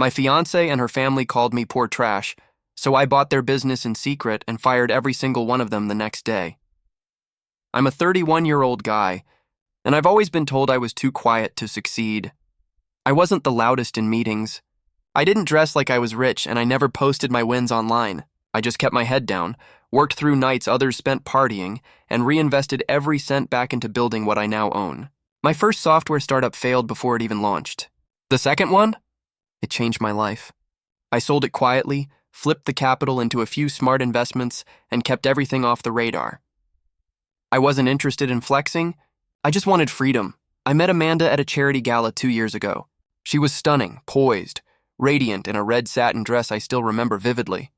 My fiancée and her family called me poor trash, so I bought their business in secret and fired every single one of them the next day. I'm a 31-year-old guy, and I've always been told I was too quiet to succeed. I wasn't the loudest in meetings. I didn't dress like I was rich, and I never posted my wins online. I just kept my head down, worked through nights others spent partying, and reinvested every cent back into building what I now own. My first software startup failed before it even launched. The second one? It changed my life. I sold it quietly, flipped the capital into a few smart investments, and kept everything off the radar. I wasn't interested in flexing. I just wanted freedom. I met Amanda at a charity gala 2 years ago. She was stunning, poised, radiant in a red satin dress I still remember vividly.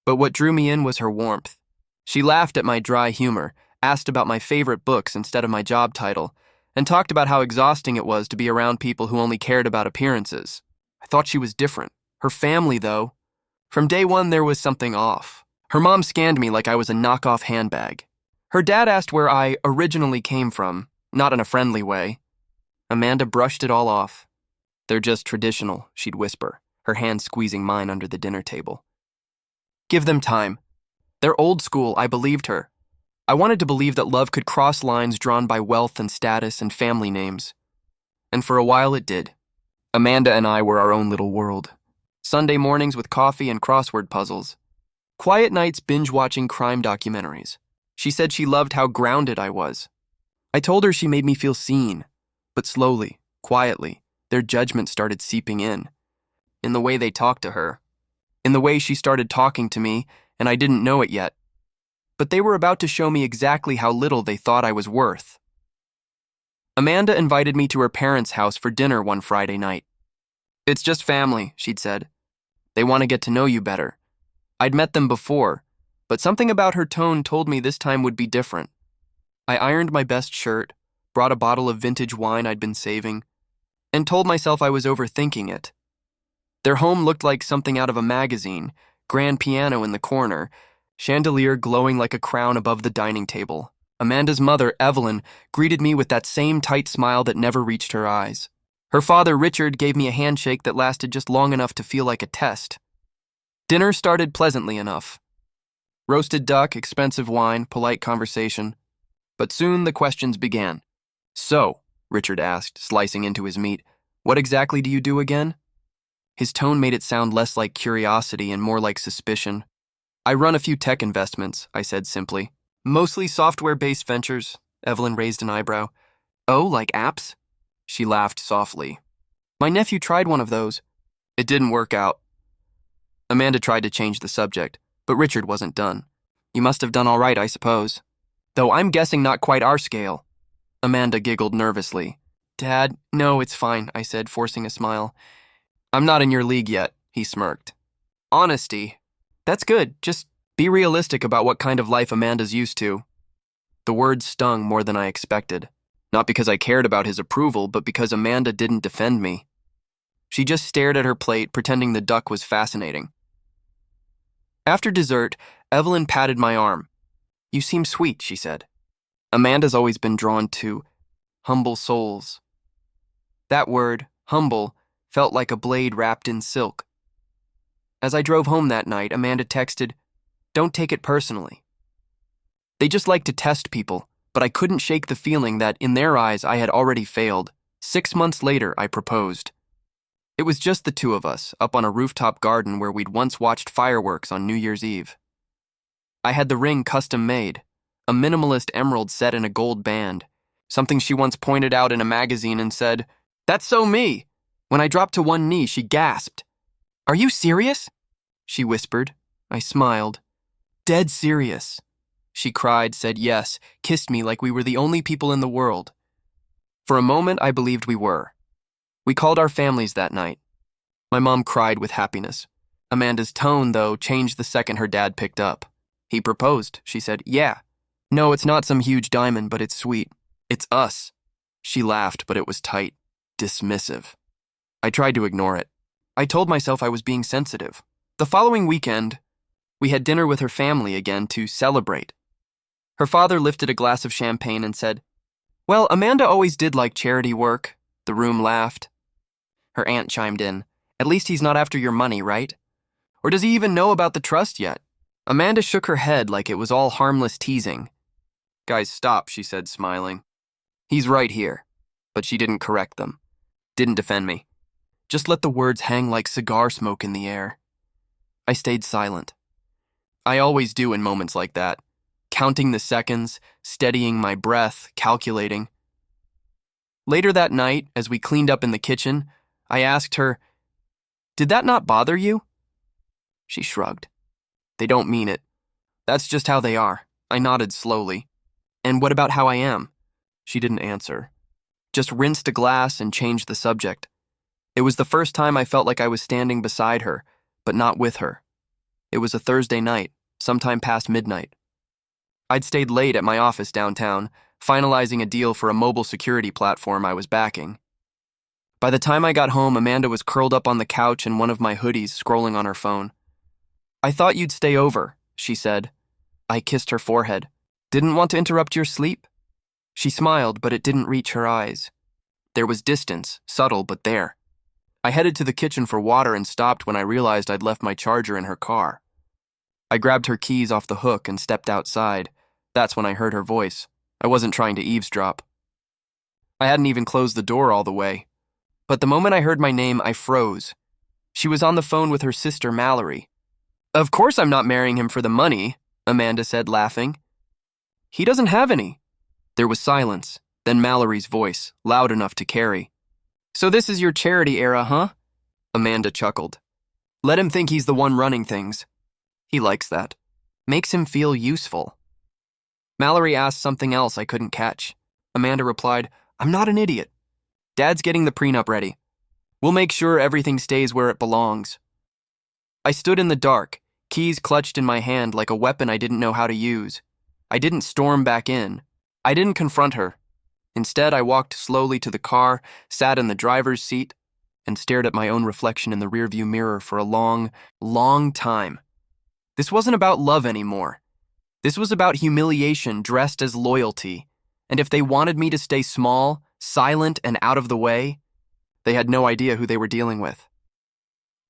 But what drew me in was her warmth. She laughed at my dry humor, asked about my favorite books instead of my job title, and talked about how exhausting it was to be around people who only cared about appearances. I thought she was different. Her family, though. From day one, there was something off. Her mom scanned me like I was a knockoff handbag. Her dad asked where I originally came from, not in a friendly way. Amanda brushed it all off. "They're just traditional," she'd whisper, her hand squeezing mine under the dinner table. "Give them time. They're old school," I believed her. I wanted to believe that love could cross lines drawn by wealth and status and family names. And for a while it did. Amanda and I were our own little world. Sunday mornings with coffee and crossword puzzles. Quiet nights binge-watching crime documentaries. She said she loved how grounded I was. I told her she made me feel seen, but slowly, quietly, their judgment started seeping in the way they talked to her, in the way she started talking to me, and I didn't know it yet. But they were about to show me exactly how little they thought I was worth. Amanda invited me to her parents' house for dinner one Friday night. "It's just family," she'd said. "They want to get to know you better." I'd met them before, but something about her tone told me this time would be different. I ironed my best shirt, brought a bottle of vintage wine I'd been saving, and told myself I was overthinking it. Their home looked like something out of a magazine, grand piano in the corner, chandelier glowing like a crown above the dining table. Amanda's mother, Evelyn, greeted me with that same tight smile that never reached her eyes. Her father, Richard, gave me a handshake that lasted just long enough to feel like a test. Dinner started pleasantly enough. Roasted duck, expensive wine, polite conversation. But soon the questions began. "So," Richard asked, slicing into his meat, "what exactly do you do again?" His tone made it sound less like curiosity and more like suspicion. "I run a few tech investments," I said simply. "Mostly software-based ventures." Evelyn raised an eyebrow. "Oh, like apps?" She laughed softly. "My nephew tried one of those. It didn't work out." Amanda tried to change the subject, but Richard wasn't done. "You must have done all right, I suppose. Though I'm guessing not quite our scale." Amanda giggled nervously. "Dad, no, it's fine," I said, forcing a smile. "I'm not in your league yet," he smirked. "Honesty. That's good. Just be realistic about what kind of life Amanda's used to." The words stung more than I expected. Not because I cared about his approval, but because Amanda didn't defend me. She just stared at her plate, pretending the duck was fascinating. After dessert, Evelyn patted my arm. "You seem sweet," she said. "Amanda's always been drawn to humble souls." That word, humble, felt like a blade wrapped in silk. As I drove home that night, Amanda texted, "Don't take it personally." They just like to test people, but I couldn't shake the feeling that, in their eyes, I had already failed. 6 months later, I proposed. It was just the two of us, up on a rooftop garden where we'd once watched fireworks on New Year's Eve. I had the ring custom made, a minimalist emerald set in a gold band, something she once pointed out in a magazine and said, "That's so me." When I dropped to one knee, she gasped. "Are you serious?" she whispered. I smiled. "Dead serious." She cried, said yes, kissed me like we were the only people in the world. For a moment, I believed we were. We called our families that night. My mom cried with happiness. Amanda's tone, though, changed the second her dad picked up. "He proposed," she said. "Yeah. No, it's not some huge diamond, but it's sweet. It's us." She laughed, but it was tight, dismissive. I tried to ignore it. I told myself I was being sensitive. The following weekend, we had dinner with her family again to celebrate. Her father lifted a glass of champagne and said, "Well, Amanda always did like charity work." The room laughed. Her aunt chimed in, At least he's not after your money, right? Or does he even know about the trust yet? Amanda shook her head like it was all harmless teasing. Guys, stop, she said, smiling. He's right here. But she didn't correct them. Didn't defend me. Just let the words hang like cigar smoke in the air. I stayed silent. I always do in moments like that. Counting the seconds, steadying my breath, calculating. Later that night, as we cleaned up in the kitchen, I asked her, "Did that not bother you?" She shrugged. "They don't mean it. That's just how they are." I nodded slowly. "And what about how I am?" She didn't answer. Just rinsed a glass and changed the subject. It was the first time I felt like I was standing beside her, but not with her. It was a Thursday night, sometime past midnight. I'd stayed late at my office downtown, finalizing a deal for a mobile security platform I was backing. By the time I got home, Amanda was curled up on the couch in one of my hoodies, scrolling on her phone. "I thought you'd stay over," she said. I kissed her forehead. "Didn't want to interrupt your sleep?" She smiled, but it didn't reach her eyes. There was distance, subtle but there. I headed to the kitchen for water and stopped when I realized I'd left my charger in her car. I grabbed her keys off the hook and stepped outside. That's when I heard her voice. I wasn't trying to eavesdrop. I hadn't even closed the door all the way. But the moment I heard my name, I froze. She was on the phone with her sister, Mallory. "Of course I'm not marrying him for the money," Amanda said, laughing. "He doesn't have any." There was silence, then Mallory's voice, loud enough to carry. "So this is your charity era, huh?" Amanda chuckled. "Let him think he's the one running things. He likes that. Makes him feel useful." Mallory asked something else I couldn't catch. Amanda replied, "I'm not an idiot. Dad's getting the prenup ready. We'll make sure everything stays where it belongs." I stood in the dark, keys clutched in my hand like a weapon I didn't know how to use. I didn't storm back in. I didn't confront her. Instead, I walked slowly to the car, sat in the driver's seat, and stared at my own reflection in the rearview mirror for a long, long time. This wasn't about love anymore. This was about humiliation dressed as loyalty, and if they wanted me to stay small, silent, and out of the way, they had no idea who they were dealing with.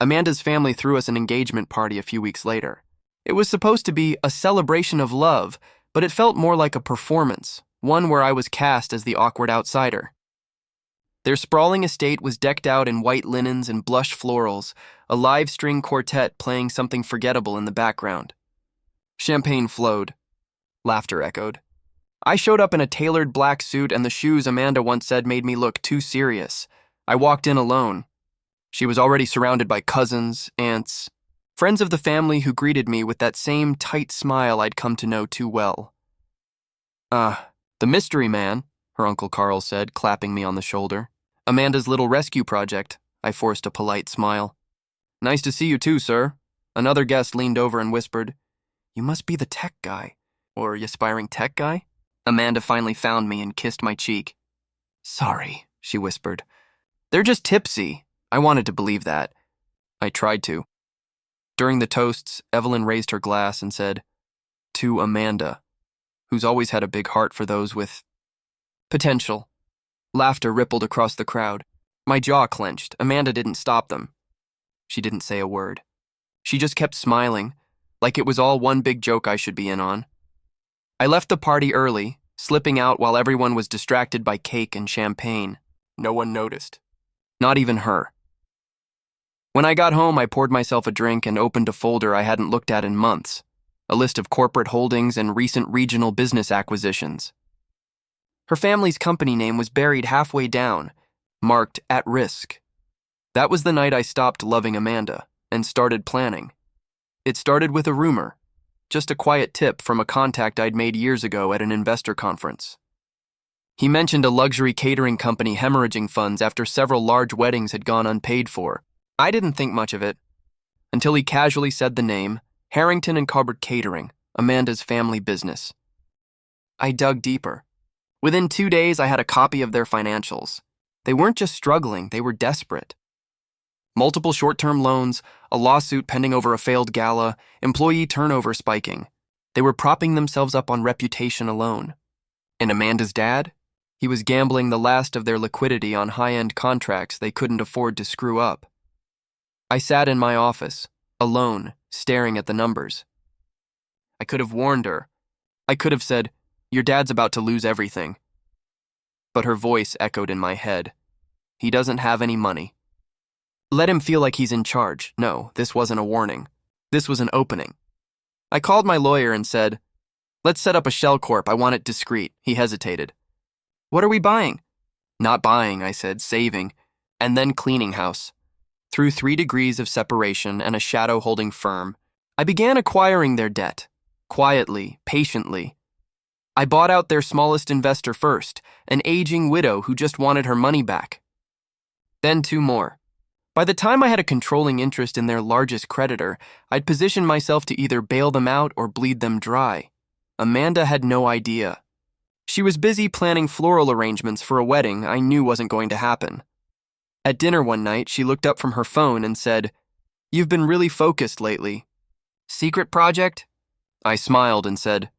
Amanda's family threw us an engagement party a few weeks later. It was supposed to be a celebration of love, but it felt more like a performance, one where I was cast as the awkward outsider. Their sprawling estate was decked out in white linens and blush florals, a live string quartet playing something forgettable in the background. Champagne flowed. Laughter echoed. I showed up in a tailored black suit and the shoes Amanda once said made me look too serious. I walked in alone. She was already surrounded by cousins, aunts, friends of the family who greeted me with that same tight smile I'd come to know too well. The mystery man," her Uncle Carl said, clapping me on the shoulder. "Amanda's little rescue project," I forced a polite smile. "Nice to see you too, sir." Another guest leaned over and whispered, "You must be the tech guy, or aspiring tech guy?" Amanda finally found me and kissed my cheek. "Sorry," she whispered. "They're just tipsy." I wanted to believe that. I tried to. During the toasts, Evelyn raised her glass and said, "To Amanda, who's always had a big heart for those with potential." Laughter rippled across the crowd. My jaw clenched. Amanda didn't stop them. She didn't say a word. She just kept smiling, like it was all one big joke I should be in on. I left the party early, slipping out while everyone was distracted by cake and champagne. No one noticed. Not even her. When I got home, I poured myself a drink and opened a folder I hadn't looked at in months, a list of corporate holdings and recent regional business acquisitions. Her family's company name was buried halfway down, marked at risk. That was the night I stopped loving Amanda and started planning. It started with a rumor, just a quiet tip from a contact I'd made years ago at an investor conference. He mentioned a luxury catering company hemorrhaging funds after several large weddings had gone unpaid for. I didn't think much of it, until he casually said the name, Harrington and Carbert Catering, Amanda's family business. I dug deeper. Within 2 days, I had a copy of their financials. They weren't just struggling, they were desperate. Multiple short-term loans, a lawsuit pending over a failed gala, employee turnover spiking. They were propping themselves up on reputation alone. And Amanda's dad? He was gambling the last of their liquidity on high-end contracts they couldn't afford to screw up. I sat in my office, alone, staring at the numbers. I could have warned her. I could have said, "Your dad's about to lose everything." But her voice echoed in my head. "He doesn't have any money." Let him feel like he's in charge. No, this wasn't a warning. This was an opening. I called my lawyer and said, "Let's set up a shell corp. I want it discreet." He hesitated. "What are we buying?" "Not buying," I said, "saving. And then cleaning house." Through 3 degrees of separation and a shadow-holding firm, I began acquiring their debt. Quietly, patiently. I bought out their smallest investor first, an aging widow who just wanted her money back. Then 2 more. By the time I had a controlling interest in their largest creditor, I'd positioned myself to either bail them out or bleed them dry. Amanda had no idea. She was busy planning floral arrangements for a wedding I knew wasn't going to happen. At dinner one night, she looked up from her phone and said, "You've been really focused lately." "Secret project?" I smiled and said,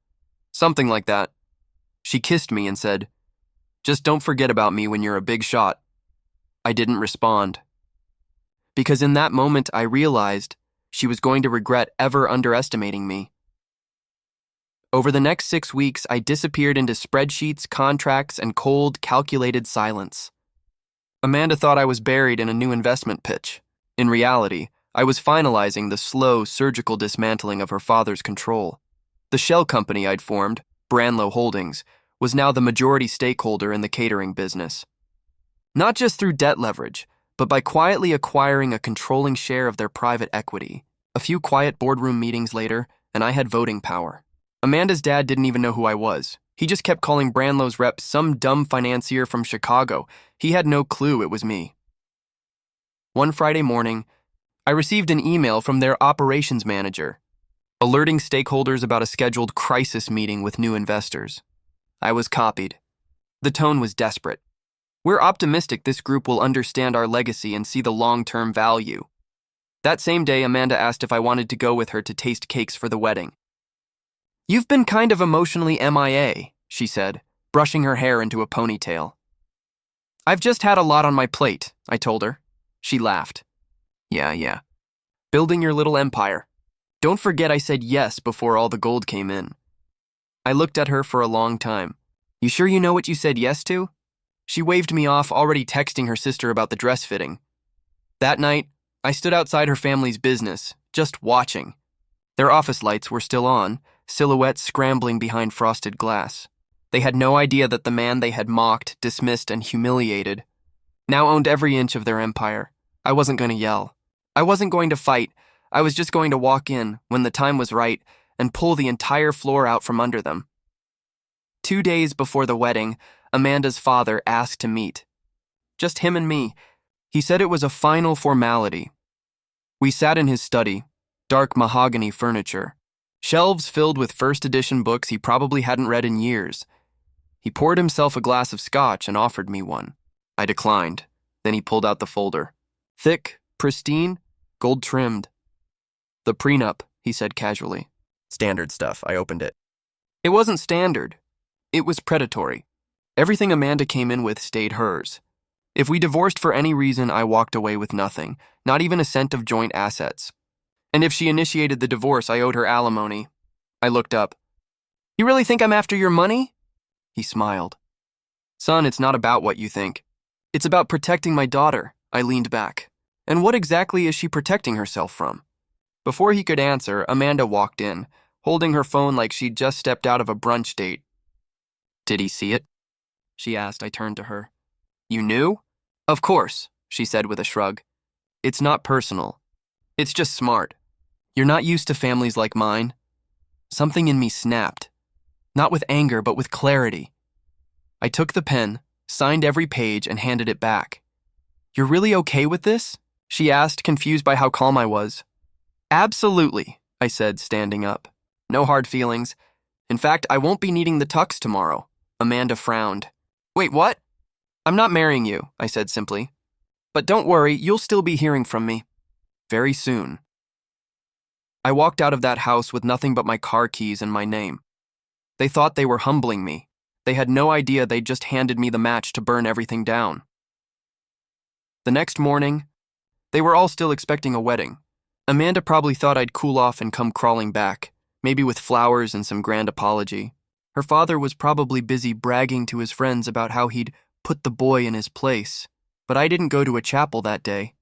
"Something like that." She kissed me and said, "Just don't forget about me when you're a big shot." I didn't respond. Because in that moment I realized she was going to regret ever underestimating me. Over the next 6 weeks, I disappeared into spreadsheets, contracts, and cold, calculated silence. Amanda thought I was buried in a new investment pitch. In reality, I was finalizing the slow, surgical dismantling of her father's control. The shell company I'd formed, Branlow Holdings, was now the majority stakeholder in the catering business. Not just through debt leverage, but by quietly acquiring a controlling share of their private equity. A few quiet boardroom meetings later, and I had voting power. Amanda's dad didn't even know who I was. He just kept calling Branlow's rep some dumb financier from Chicago. He had no clue it was me. One Friday morning, I received an email from their operations manager, alerting stakeholders about a scheduled crisis meeting with new investors. I was copied. The tone was desperate. "We're optimistic this group will understand our legacy and see the long-term value." That same day, Amanda asked if I wanted to go with her to taste cakes for the wedding. "You've been kind of emotionally MIA, she said, brushing her hair into a ponytail. "I've just had a lot on my plate," I told her. She laughed. Yeah. Building your little empire. Don't forget I said yes before all the gold came in." I looked at her for a long time. "You sure you know what you said yes to?" She waved me off, already texting her sister about the dress fitting. That night, I stood outside her family's business, just watching. Their office lights were still on, silhouettes scrambling behind frosted glass. They had no idea that the man they had mocked, dismissed, and humiliated now owned every inch of their empire. I wasn't going to yell. I wasn't going to fight. I was just going to walk in, when the time was right, and pull the entire floor out from under them. 2 days before the wedding, Amanda's father asked to meet. Just him and me. He said it was a final formality. We sat in his study, dark mahogany furniture, shelves filled with first edition books he probably hadn't read in years. He poured himself a glass of scotch and offered me one. I declined. Then he pulled out the folder. Thick, pristine, gold-trimmed. "The prenup," he said casually. "Standard stuff." I opened it. It wasn't standard. It was predatory. Everything Amanda came in with stayed hers. If we divorced for any reason, I walked away with nothing, not even a cent of joint assets. And if she initiated the divorce, I owed her alimony. I looked up. "You really think I'm after your money?" He smiled. "Son, it's not about what you think. It's about protecting my daughter." I leaned back. "And what exactly is she protecting herself from?" Before he could answer, Amanda walked in, holding her phone like she'd just stepped out of a brunch date. "Did he see it?" she asked. I turned to her. "You knew?" "Of course," she said with a shrug. "It's not personal. It's just smart. You're not used to families like mine." Something in me snapped. Not with anger, but with clarity. I took the pen, signed every page, and handed it back. "You're really okay with this?" she asked, confused by how calm I was. "Absolutely," I said, standing up. "No hard feelings. In fact, I won't be needing the tux tomorrow." Amanda frowned. "Wait, what?" "I'm not marrying you," I said simply. "But don't worry, you'll still be hearing from me. Very soon." I walked out of that house with nothing but my car keys and my name. They thought they were humbling me. They had no idea they'd just handed me the match to burn everything down. The next morning, They were all still expecting a wedding. Amanda probably thought I'd cool off and come crawling back, maybe with flowers and some grand apology. Her father was probably busy bragging to his friends about how he'd put the boy in his place, but I didn't go to a chapel that day.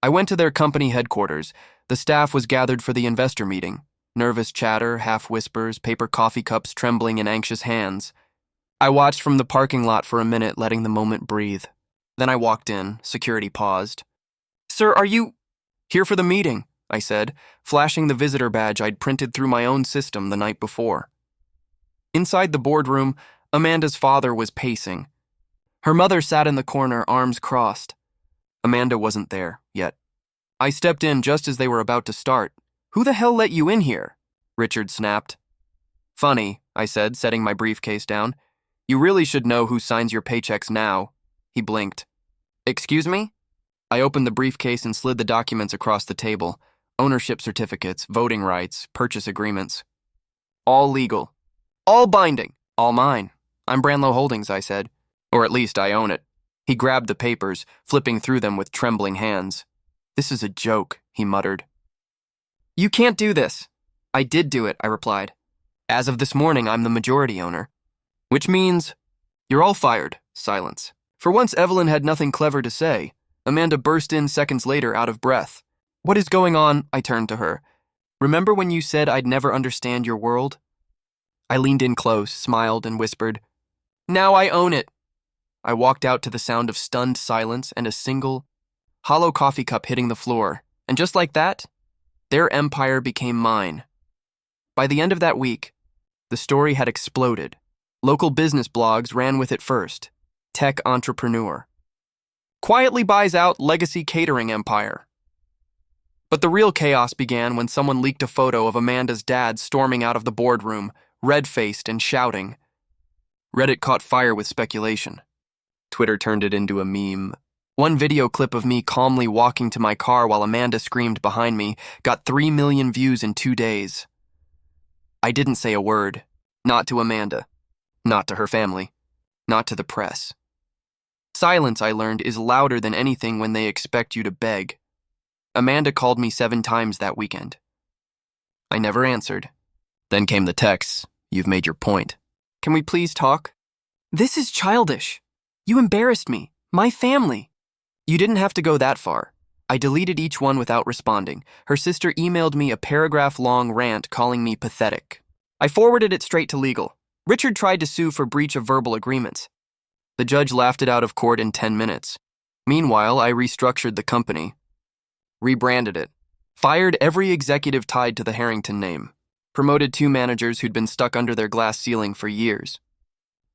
I went to their company headquarters. The staff was gathered for the investor meeting. Nervous chatter, half whispers, paper coffee cups trembling in anxious hands. I watched from the parking lot for a minute, letting the moment breathe. Then I walked in. Security paused. "Sir, are you here for the meeting?" I said, flashing the visitor badge I'd printed through my own system the night before. Inside the boardroom, Amanda's father was pacing. Her mother sat in the corner, arms crossed. Amanda wasn't there yet. I stepped in just as they were about to start. "Who the hell let you in here?" Richard snapped. "Funny," I said, setting my briefcase down. "You really should know who signs your paychecks now." He blinked. "Excuse me?" I opened the briefcase and slid the documents across the table. Ownership certificates, voting rights, purchase agreements. All legal. All binding. All mine. I'm Branlow Holdings, I said. Or at least I own it. He grabbed the papers, flipping through them with trembling hands. "This is a joke," he muttered. "You can't do this." "I did do it," I replied. "As of this morning, I'm the majority owner." "Which means—" "You're all fired." Silence. For once, Evelyn had nothing clever to say. Amanda burst in seconds later, out of breath. "What is going on?" I turned to her. "Remember when you said I'd never understand your world?" I leaned in close, smiled, and whispered, "Now I own it." I walked out to the sound of stunned silence and a single, hollow coffee cup hitting the floor, and just like that, their empire became mine. By the end of that week, the story had exploded. Local business blogs ran with it first. Tech entrepreneur. Quietly buys out legacy catering empire. But the real chaos began when someone leaked a photo of Amanda's dad storming out of the boardroom, red-faced and shouting. Reddit caught fire with speculation. Twitter turned it into a meme. One video clip of me calmly walking to my car while Amanda screamed behind me got 3 million views in 2 days. I didn't say a word. Not to Amanda. Not to her family. Not to the press. Silence, I learned, is louder than anything when they expect you to beg. Amanda called me 7 times that weekend. I never answered. Then came the texts. "You've made your point. Can we please talk?" "This is childish. You embarrassed me. My family." "You didn't have to go that far." I deleted each one without responding. Her sister emailed me a paragraph-long rant calling me pathetic. I forwarded it straight to legal. Richard tried to sue for breach of verbal agreements. The judge laughed it out of court in 10 minutes. Meanwhile, I restructured the company. Rebranded it. Fired every executive tied to the Harrington name. Promoted 2 managers who'd been stuck under their glass ceiling for years.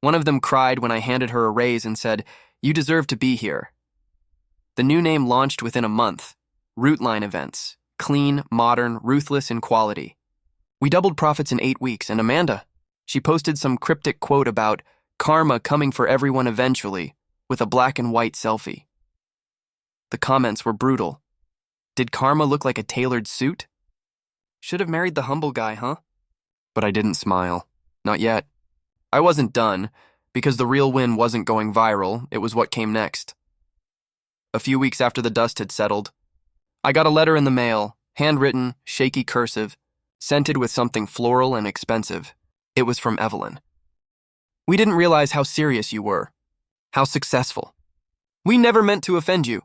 One of them cried when I handed her a raise and said, "You deserve to be here." The new name launched within a month. Rootline Events. Clean, modern, ruthless in quality. We doubled profits in 8 weeks, and Amanda, she posted some cryptic quote about karma coming for everyone eventually, with a black and white selfie. The comments were brutal. Did karma look like a tailored suit? Should have married the humble guy, huh? But I didn't smile. Not yet. I wasn't done, because the real win wasn't going viral, it was what came next. A few weeks after the dust had settled, I got a letter in the mail, handwritten, shaky cursive, scented with something floral and expensive. It was from Evelyn. "We didn't realize how serious you were. How successful. We never meant to offend you.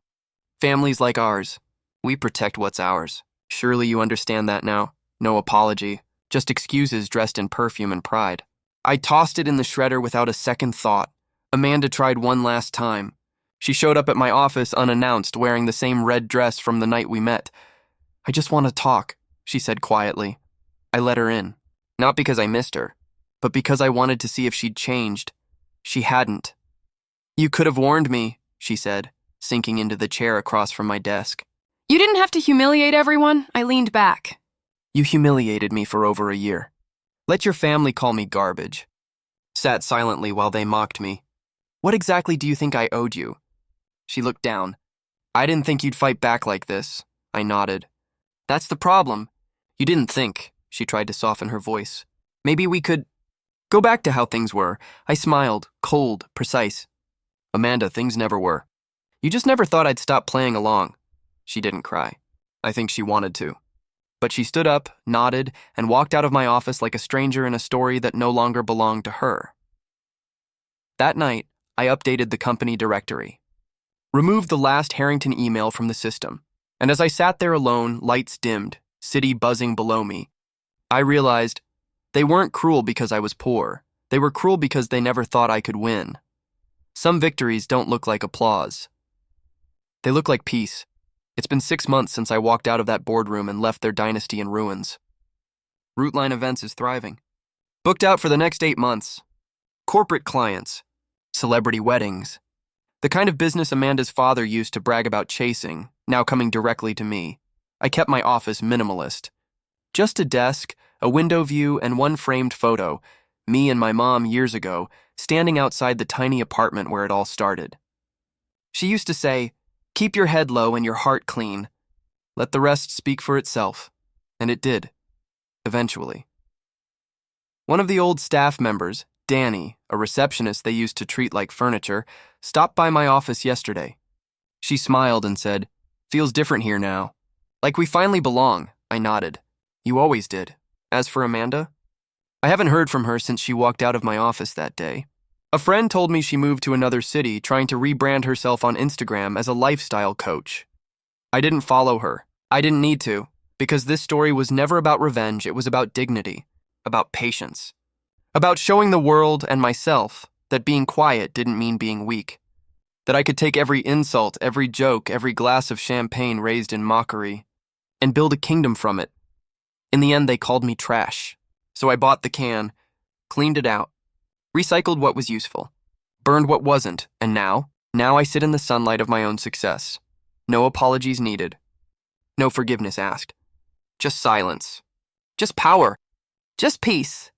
Families like ours, we protect what's ours. Surely you understand that now. No apology, just excuses dressed in perfume and pride." I tossed it in the shredder without a second thought. Amanda tried one last time. She showed up at my office unannounced, wearing the same red dress from the night we met. "I just want to talk," she said quietly. I let her in. Not because I missed her, but because I wanted to see if she'd changed. She hadn't. "You could have warned me," she said, sinking into the chair across from my desk. "You didn't have to humiliate everyone," I leaned back. "You humiliated me for over a year. Let your family call me garbage." Sat silently while they mocked me. "What exactly do you think I owed you?" She looked down. "I didn't think you'd fight back like this." I nodded. "That's the problem. You didn't think." She tried to soften her voice. "Maybe we could go back to how things were." I smiled, cold, precise. "Amanda, things never were. You just never thought I'd stop playing along. She didn't cry. I think she wanted to. But she stood up, nodded, and walked out of my office like a stranger in a story that no longer belonged to her. That night, I updated the company directory, removed the last Harrington email from the system, and as I sat there alone, lights dimmed, city buzzing below me, I realized they weren't cruel because I was poor. They were cruel because they never thought I could win. Some victories don't look like applause. They look like peace. It's been 6 months since I walked out of that boardroom and left their dynasty in ruins. Rootline Events is thriving. Booked out for the next 8 months. Corporate clients. Celebrity weddings. The kind of business Amanda's father used to brag about chasing, now coming directly to me. I kept my office minimalist. Just a desk, a window view, and one framed photo, me and my mom years ago, standing outside the tiny apartment where it all started. She used to say, "Keep your head low and your heart clean. Let the rest speak for itself." And it did. Eventually. One of the old staff members, Danny, a receptionist they used to treat like furniture, stopped by my office yesterday. She smiled and said, "Feels different here now." "Like we finally belong," I nodded. "You always did." As for Amanda, I haven't heard from her since she walked out of my office that day. A friend told me she moved to another city trying to rebrand herself on Instagram as a lifestyle coach. I didn't follow her. I didn't need to, because this story was never about revenge. It was about dignity, about patience, about showing the world and myself that being quiet didn't mean being weak, that I could take every insult, every joke, every glass of champagne raised in mockery, and build a kingdom from it. In the end, they called me trash, so I bought the can, cleaned it out, recycled what was useful, burned what wasn't, and now I sit in the sunlight of my own success. No apologies needed. No forgiveness asked. Just silence. Just power. Just peace.